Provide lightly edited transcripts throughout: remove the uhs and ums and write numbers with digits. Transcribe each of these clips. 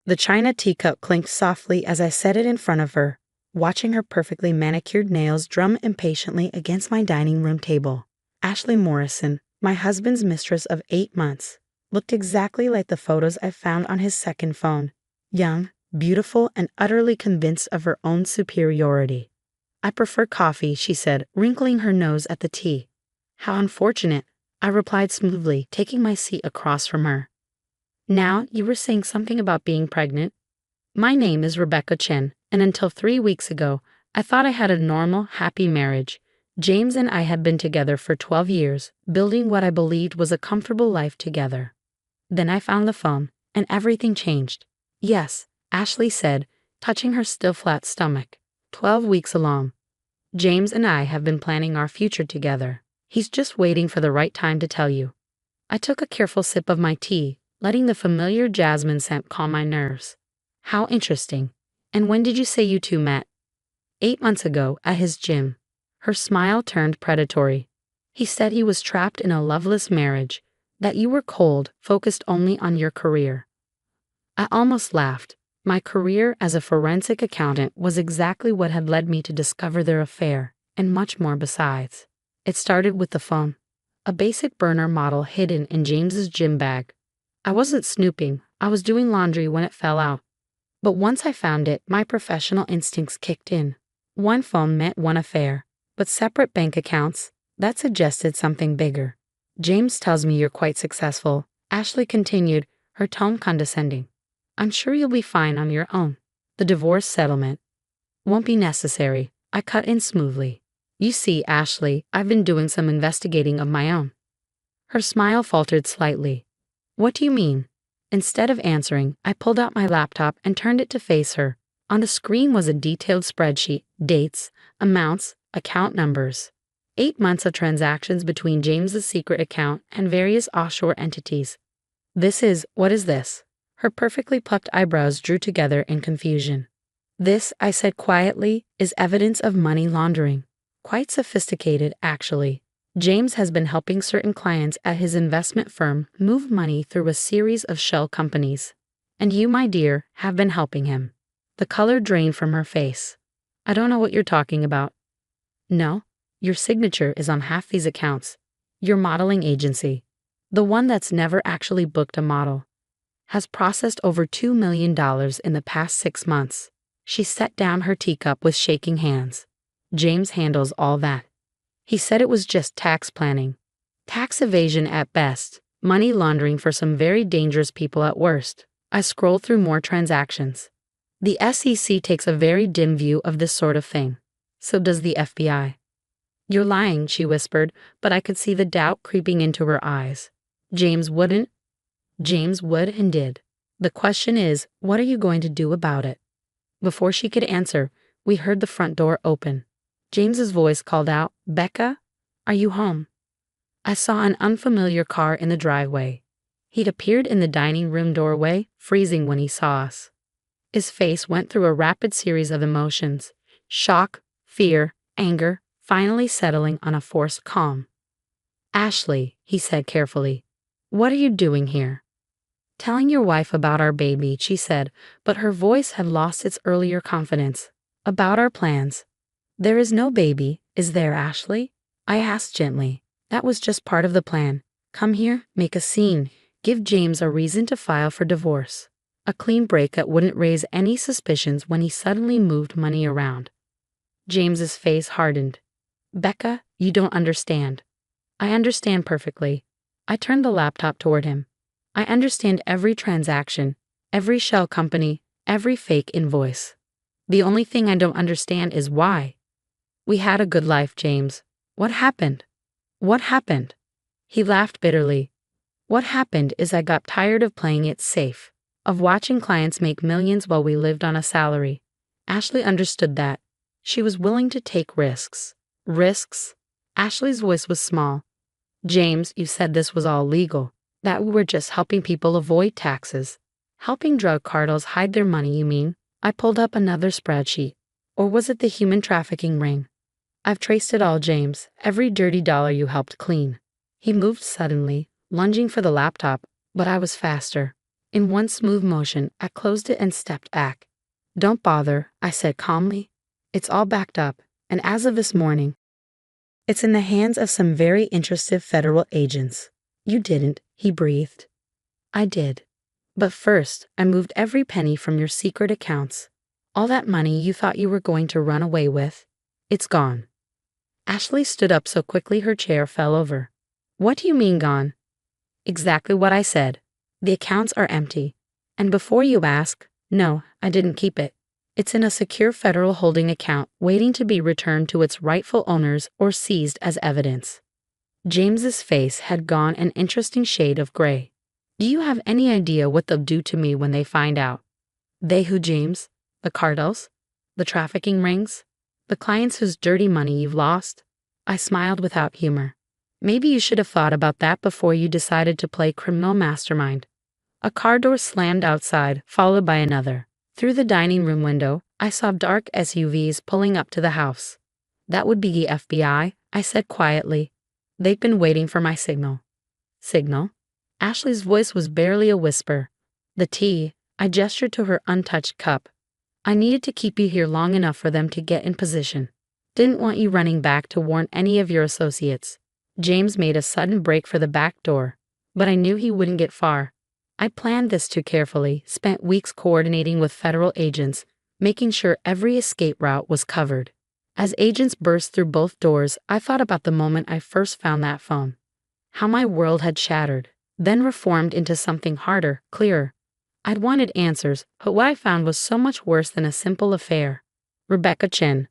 The china teacup clinked softly as I set it in front of her, watching her perfectly manicured nails drum impatiently against my dining room table. Ashley Morrison, my husband's mistress of 8 months, looked exactly like the photos I found on his second phone. Young, beautiful, and utterly convinced of her own superiority. "I prefer coffee," she said, wrinkling her nose at the tea. "How unfortunate," I replied smoothly, taking my seat across from her. "Now, you were saying something about being pregnant." "My name is Rebecca Chen, and until 3 weeks ago, I thought I had a normal, happy marriage. James and I had been together for 12 years, building what I believed was a comfortable life together. Then I found the phone, and everything changed." "Yes," Ashley said, touching her still flat stomach. 12 weeks along. "James and I have been planning our future together. He's just waiting for the right time to tell you." I took a careful sip of my tea, letting the familiar jasmine scent calm my nerves. "How interesting. And when did you say you two met?" 8 months ago, at his gym." Her smile turned predatory. "He said he was trapped in a loveless marriage, that you were cold, focused only on your career." I almost laughed. My career as a forensic accountant was exactly what had led me to discover their affair, and much more besides. It started with the phone. A basic burner model hidden in James's gym bag. I wasn't snooping, I was doing laundry when it fell out. But once I found it, my professional instincts kicked in. One phone meant one affair, but separate bank accounts, that suggested something bigger. "James tells me you're quite successful," Ashley continued, her tone condescending. "I'm sure you'll be fine on your own. The divorce settlement won't be necessary," I cut in smoothly. "You see, Ashley, I've been doing some investigating of my own." Her smile faltered slightly. "What do you mean?" Instead of answering, I pulled out my laptop and turned it to face her. On the screen was a detailed spreadsheet, dates, amounts, account numbers. 8 months of transactions between James's secret account and various offshore entities. What is this?" Her perfectly plucked eyebrows drew together in confusion. "This," I said quietly, "is evidence of money laundering. Quite sophisticated, actually. James has been helping certain clients at his investment firm move money through a series of shell companies. And you, my dear, have been helping him." The color drained from her face. "I don't know what you're talking about." "No, your signature is on half these accounts. Your modeling agency, the one that's never actually booked a model, has processed over $2 million in the past 6 months. She set down her teacup with shaking hands. "James handles all that. He said it was just tax planning. Tax evasion at best, money laundering for some very dangerous people at worst." I scrolled through more transactions. "The SEC takes a very dim view of this sort of thing. So does the FBI. "You're lying," she whispered, but I could see the doubt creeping into her eyes. James wouldn't. James would and did. The question is, what are you going to do about it?" Before she could answer, we heard the front door open. James's voice called out, "Becca, are you home?" I saw an unfamiliar car in the driveway. He'd appeared in the dining room doorway, freezing when he saw us. His face went through a rapid series of emotions: shock, fear, anger, finally settling on a forced calm. "Ashley," he said carefully, "what are you doing here?" "Telling your wife about our baby," she said, but her voice had lost its earlier confidence. "About our plans." "There is no baby, is there, Ashley?" I asked gently. "That was just part of the plan. Come here, make a scene, give James a reason to file for divorce. A clean break that wouldn't raise any suspicions when he suddenly moved money around." James's face hardened. "Becca, you don't understand." "I understand perfectly." I turned the laptop toward him. "I understand every transaction, every shell company, every fake invoice. The only thing I don't understand is why. We had a good life, James. What happened?" "What happened?" He laughed bitterly. "What happened is I got tired of playing it safe, of watching clients make millions while we lived on a salary." Ashley understood that. She was willing to take risks. Risks? Ashley's voice was small. "James, you said this was all legal, that we were just helping people avoid taxes. Helping drug cartels hide their money, you mean?" I pulled up another spreadsheet. "Or was it the human trafficking ring?" "I've traced it all, James, every dirty dollar you helped clean." He moved suddenly, lunging for the laptop, but I was faster. In one smooth motion, I closed it and stepped back. Don't bother, I said calmly. It's all backed up, and as of this morning, it's in the hands of some very interested federal agents. You didn't, he breathed. I did. But first, I moved every penny from your secret accounts. All that money you thought you were going to run away with, it's gone. Ashley stood up so quickly her chair fell over. What do you mean gone? Exactly what I said. The accounts are empty. And before you ask, no, I didn't keep it. It's in a secure federal holding account waiting to be returned to its rightful owners or seized as evidence. James's face had gone an interesting shade of gray. Do you have any idea what they'll do to me when they find out? They who, James? The cartels? The trafficking rings? The clients whose dirty money you've lost? I smiled without humor. Maybe you should have thought about that before you decided to play criminal mastermind. A car door slammed outside, followed by another. Through the dining room window, I saw dark SUVs pulling up to the house. That would be the FBI, I said quietly. They've been waiting for my signal. Signal? Ashley's voice was barely a whisper. The tea, I gestured to her untouched cup. I needed to keep you here long enough for them to get in position. Didn't want you running back to warn any of your associates. James made a sudden break for the back door, but I knew he wouldn't get far. I planned this too carefully, spent weeks coordinating with federal agents, making sure every escape route was covered. As agents burst through both doors, I thought about the moment I first found that phone. How my world had shattered, then reformed into something harder, clearer. I'd wanted answers, but what I found was so much worse than a simple affair. Rebecca Chin.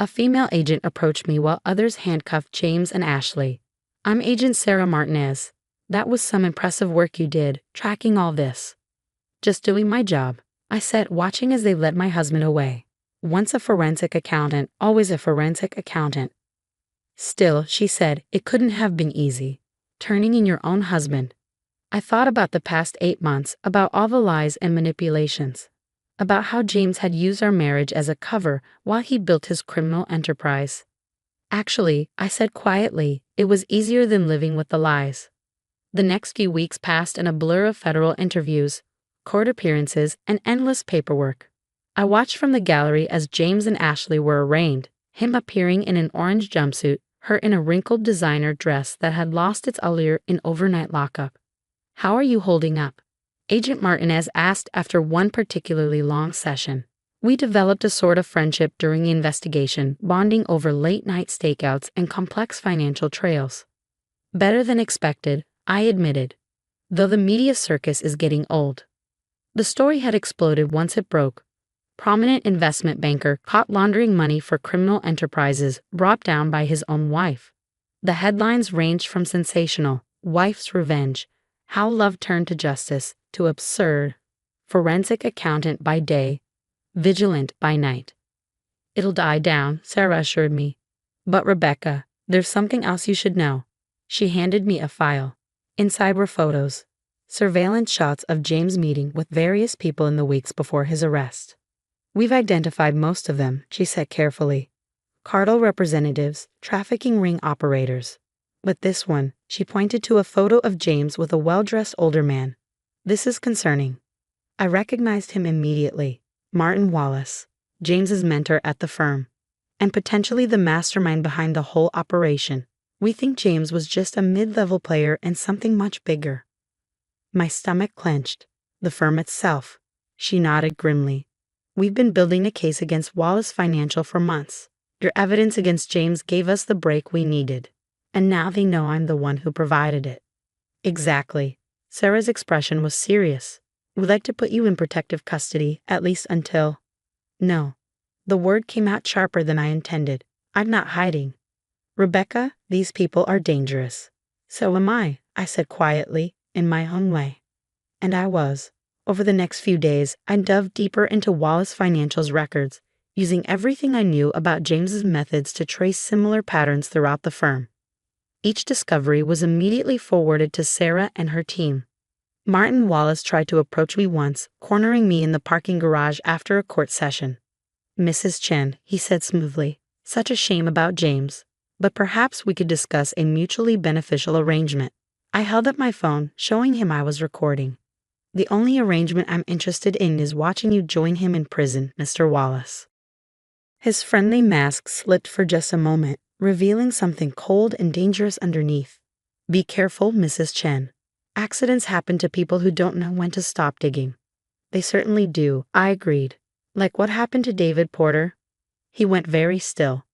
A female agent approached me while others handcuffed James and Ashley. I'm Agent Sarah Martinez. That was some impressive work you did, tracking all this. Just doing my job, I said, watching as they led my husband away. Once a forensic accountant, always a forensic accountant. Still, she said, it couldn't have been easy. Turning in your own husband. I thought about the past 8 months, about all the lies and manipulations. About how James had used our marriage as a cover while he built his criminal enterprise. Actually, I said quietly, it was easier than living with the lies. The next few weeks passed in a blur of federal interviews, court appearances, and endless paperwork. I watched from the gallery as James and Ashley were arraigned, him appearing in an orange jumpsuit, her in a wrinkled designer dress that had lost its allure in overnight lockup. How are you holding up? Agent Martinez asked after one particularly long session. We developed a sort of friendship during the investigation, bonding over late-night stakeouts and complex financial trails. Better than expected, I admitted, though the media circus is getting old. The story had exploded once it broke. Prominent investment banker caught laundering money for criminal enterprises brought down by his own wife. The headlines ranged from sensational, wife's revenge, how love turned to justice, to absurd, forensic accountant by day, vigilant by night. It'll die down, Sarah assured me. But Rebecca, there's something else you should know. She handed me a file. Inside were photos, surveillance shots of James meeting with various people in the weeks before his arrest. We've identified most of them, she said carefully. Cartel representatives, trafficking ring operators. But this one, she pointed to a photo of James with a well-dressed older man. This is concerning. I recognized him immediately. Martin Wallace, James's mentor at the firm, and potentially the mastermind behind the whole operation. We think James was just a mid-level player in something much bigger. My stomach clenched. The firm itself. She nodded grimly. We've been building a case against Wallace Financial for months. Your evidence against James gave us the break we needed. And now they know I'm the one who provided it. Exactly. Sarah's expression was serious. We'd like to put you in protective custody, at least until... No. The word came out sharper than I intended. I'm not hiding. Rebecca, these people are dangerous. So am I said quietly, in my own way. And I was. Over the next few days, I dove deeper into Wallace Financial's records, using everything I knew about James's methods to trace similar patterns throughout the firm. Each discovery was immediately forwarded to Sarah and her team. Martin Wallace tried to approach me once, cornering me in the parking garage after a court session. Mrs. Chen, he said smoothly, such a shame about James, but perhaps we could discuss a mutually beneficial arrangement. I held up my phone, showing him I was recording. The only arrangement I'm interested in is watching you join him in prison, Mr. Wallace." His friendly mask slipped for just a moment, revealing something cold and dangerous underneath. "Be careful, Mrs. Chen. Accidents happen to people who don't know when to stop digging." "They certainly do," I agreed. "Like what happened to David Porter?" He went very still.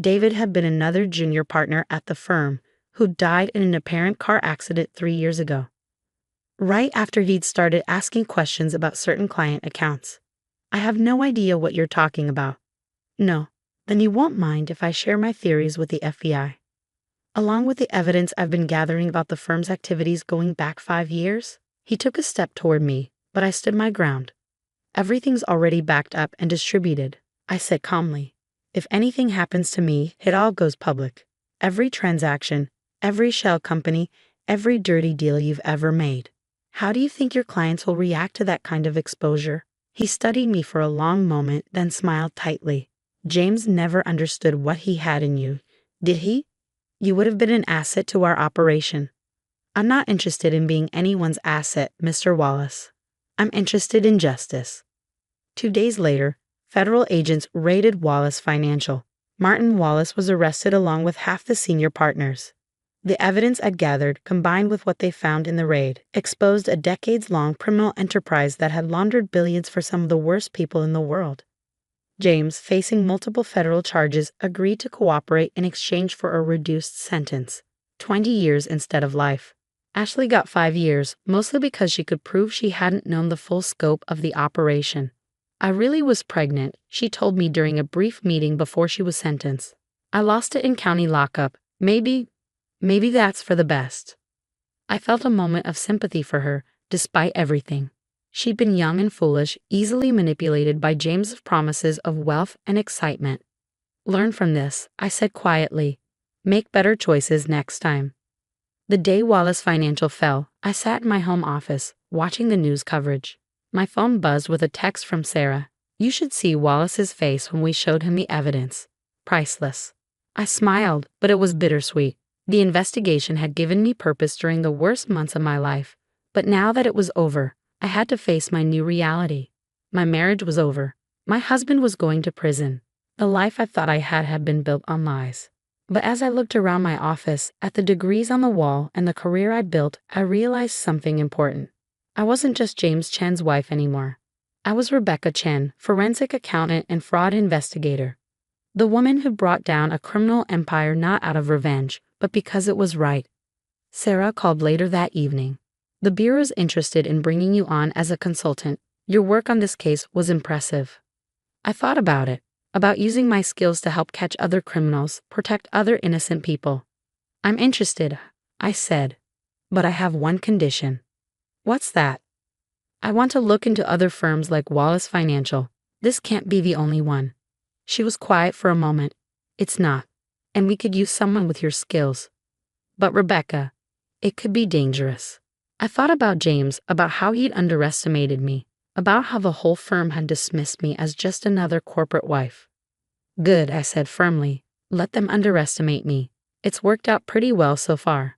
David had been another junior partner at the firm who died in an apparent car accident 3 years ago, right after he'd started asking questions about certain client accounts. "I have no idea what you're talking about." "No, then you won't mind if I share my theories with the FBI. Along with the evidence I've been gathering about the firm's activities going back 5 years." He took a step toward me, but I stood my ground. "Everything's already backed up and distributed," I said calmly. "If anything happens to me, it all goes public. Every transaction, every shell company, every dirty deal you've ever made. How do you think your clients will react to that kind of exposure?" He studied me for a long moment, then smiled tightly. "James never understood what he had in you, did he? You would have been an asset to our operation." "I'm not interested in being anyone's asset, Mr. Wallace. I'm interested in justice." 2 days later, federal agents raided Wallace Financial. Martin Wallace was arrested along with half the senior partners. The evidence I'd gathered, combined with what they found in the raid, exposed a decades-long criminal enterprise that had laundered billions for some of the worst people in the world. James, facing multiple federal charges, agreed to cooperate in exchange for a reduced sentence, 20 years instead of life. Ashley got 5 years, mostly because she could prove she hadn't known the full scope of the operation. "I really was pregnant," she told me during a brief meeting before she was sentenced. "I lost it in county lockup. Maybe that's for the best." I felt a moment of sympathy for her, despite everything. She'd been young and foolish, easily manipulated by James's promises of wealth and excitement. "Learn from this," I said quietly. "Make better choices next time." The day Wallace Financial fell, I sat in my home office, watching the news coverage. My phone buzzed with a text from Sarah. "You should see Wallace's face when we showed him the evidence. Priceless." I smiled, but it was bittersweet. The investigation had given me purpose during the worst months of my life, but now that it was over, I had to face my new reality. My marriage was over. My husband was going to prison. The life I thought I had been built on lies. But as I looked around my office, at the degrees on the wall and the career I'd built, I realized something important. I wasn't just James Chen's wife anymore. I was Rebecca Chen, forensic accountant and fraud investigator. The woman who brought down a criminal empire not out of revenge, but because it was right. Sarah called later that evening. "The Bureau's interested in bringing you on as a consultant. Your work on this case was impressive." I thought about it. About using my skills to help catch other criminals, protect other innocent people. "I'm interested," I said, "but I have one condition." "What's that?" "I want to look into other firms like Wallace Financial. This can't be the only one." She was quiet for a moment. "It's not. And we could use someone with your skills." "But Rebecca, it could be dangerous." I thought about James, about how he'd underestimated me, about how the whole firm had dismissed me as just another corporate wife. "Good," I said firmly. "Let them underestimate me. It's worked out pretty well so far."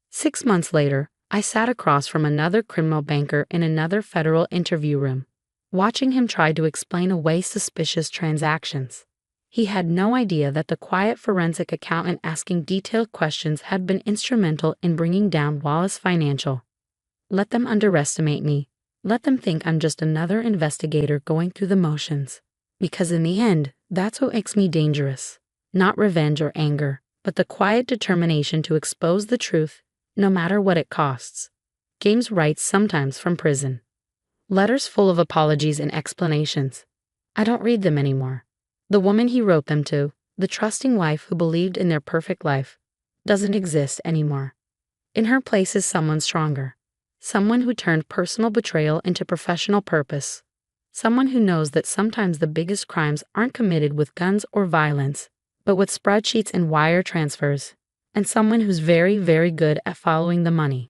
6 months later, I sat across from another criminal banker in another federal interview room, watching him try to explain away suspicious transactions. He had no idea that the quiet forensic accountant asking detailed questions had been instrumental in bringing down Wallace Financial. Let them underestimate me. Let them think I'm just another investigator going through the motions. Because in the end, that's what makes me dangerous. Not revenge or anger, but the quiet determination to expose the truth, no matter what it costs. James writes sometimes from prison. Letters full of apologies and explanations. I don't read them anymore. The woman he wrote them to, the trusting wife who believed in their perfect life, doesn't exist anymore. In her place is someone stronger. Someone who turned personal betrayal into professional purpose. Someone who knows that sometimes the biggest crimes aren't committed with guns or violence, but with spreadsheets and wire transfers. And someone who's very, very good at following the money.